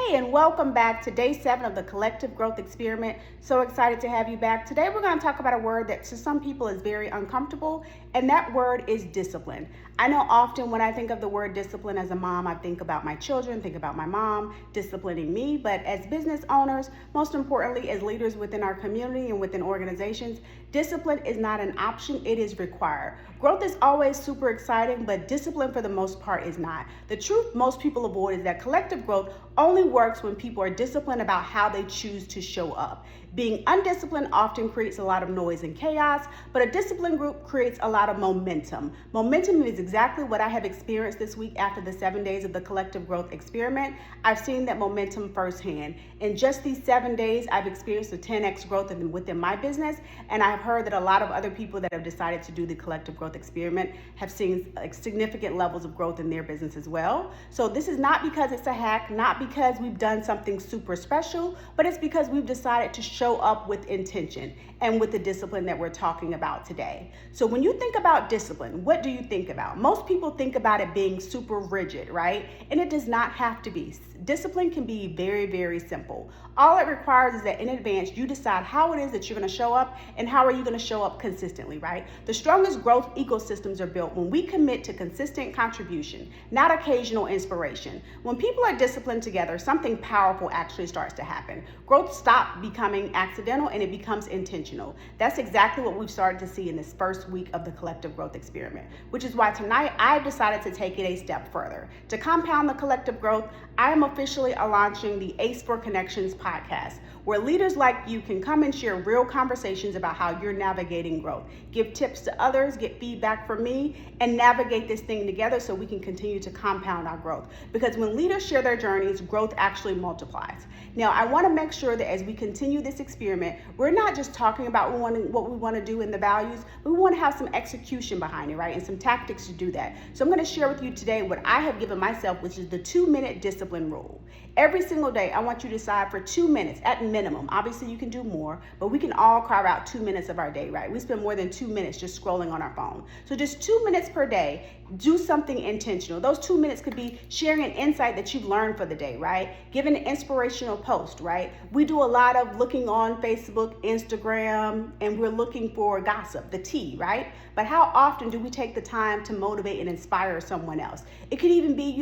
Hey, and welcome back to day 7 of the Collective Growth Experiment. So excited to have you back. Today we're going to talk about a word that to some people is very uncomfortable, and that word is discipline. I know often when I think of the word discipline as a mom, I think about my children, think about my mom disciplining me, but as business owners, most importantly as leaders within our community and within organizations, discipline is not an option, it is required. Growth is always super exciting, but discipline for the most part is not. The truth most people avoid is that collective growth only works when people are disciplined about how they choose to show up. Being undisciplined often creates a lot of noise and chaos, but a disciplined group creates a lot of momentum. Momentum is exactly what I have experienced this week after the 7 days of the Collective Growth Experiment. I've seen that momentum firsthand. In just these 7 days, I've experienced a 10x growth within my business, and I've heard that a lot of other people that have decided to do the Collective Growth Experiment have seen significant levels of growth in their business as well. So this is not because it's a hack, not because we've done something super special, but it's because we've decided to show up with intention and with the discipline that we're talking about today. So when you think about discipline, what do you think about? Most people think about it being super rigid, right? And it does not have to be. Discipline can be very, very simple. All it requires is that in advance you decide how it is that you're going to show up and how are you going to show up consistently, right? The strongest growth ecosystems are built when we commit to consistent contribution, not occasional inspiration. When people are disciplined together, something powerful actually starts to happen. Growth stops becoming accidental and it becomes intentional. That's exactly what we've started to see in this first week of the Collective Growth Experiment, which is why tonight I've decided to take it a step further. To compound the collective growth, I am officially launching the Ace for Connections podcast, where leaders like you can come and share real conversations about how you're navigating growth, give tips to others, get feedback from me, and navigate this thing together so we can continue to compound our growth. Because when leaders share their journeys, growth actually multiplies. Now, I want to make sure that as we continue this experiment, we're not just talking about what we want to do in the values, but we want to have some execution behind it, right? And some tactics to do that. So I'm going to share with you today what I have given myself, which is the 2-minute discipline rule. Every single day, I want you to decide for 2 minutes at minimum. Obviously, you can do more, but we can all carve out 2 minutes of our day, right? We spend more than 2 minutes just scrolling on our phone. So just 2 minutes per day, do something intentional. Those 2 minutes could be sharing an insight that you've learned for the day, right? Giving an inspirational post, right? We do a lot of looking on Facebook, Instagram, and we're looking for gossip, the tea, right? But how often do we take the time to motivate and inspire someone else? It could even be,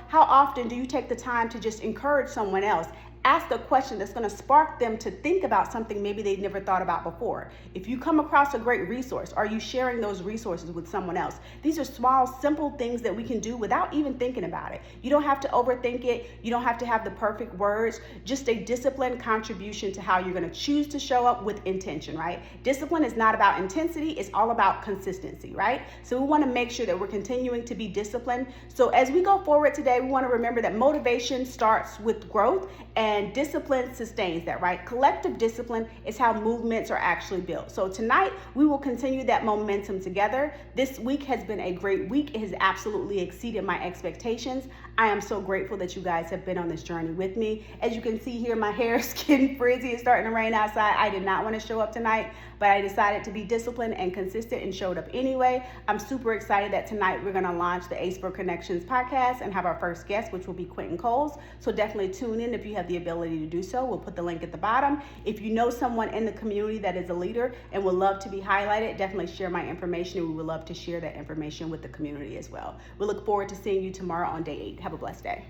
how often do you take the time to just encourage someone else? Ask a question that's going to spark them to think about something maybe they've never thought about before. If you come across a great resource, are you sharing those resources with someone else? These are small, simple things that we can do without even thinking about it. You don't have to overthink it. You don't have to have the perfect words. Just a disciplined contribution to how you're going to choose to show up with intention, right? Discipline is not about intensity. It's all about consistency, right? So we want to make sure that we're continuing to be disciplined. So as we go forward today, we want to remember that motivation starts with growth and discipline sustains that, right? Collective discipline is how movements are actually built. So tonight, we will continue that momentum together. This week has been a great week. It has absolutely exceeded my expectations. I am so grateful that you guys have been on this journey with me. As you can see here, my hair is getting frizzy. It's starting to rain outside. I did not want to show up tonight, but I decided to be disciplined and consistent and showed up anyway. I'm super excited that tonight we're going to launch the Ace for Connections podcast and have our first guest, which will be Quentin Coles. So definitely tune in if you have the ability to do so. We'll put the link at the bottom. If you know someone in the community that is a leader and would love to be highlighted, definitely share my information, and we would love to share that information with the community as well. We look forward to seeing you tomorrow on day 8. Have a blessed day.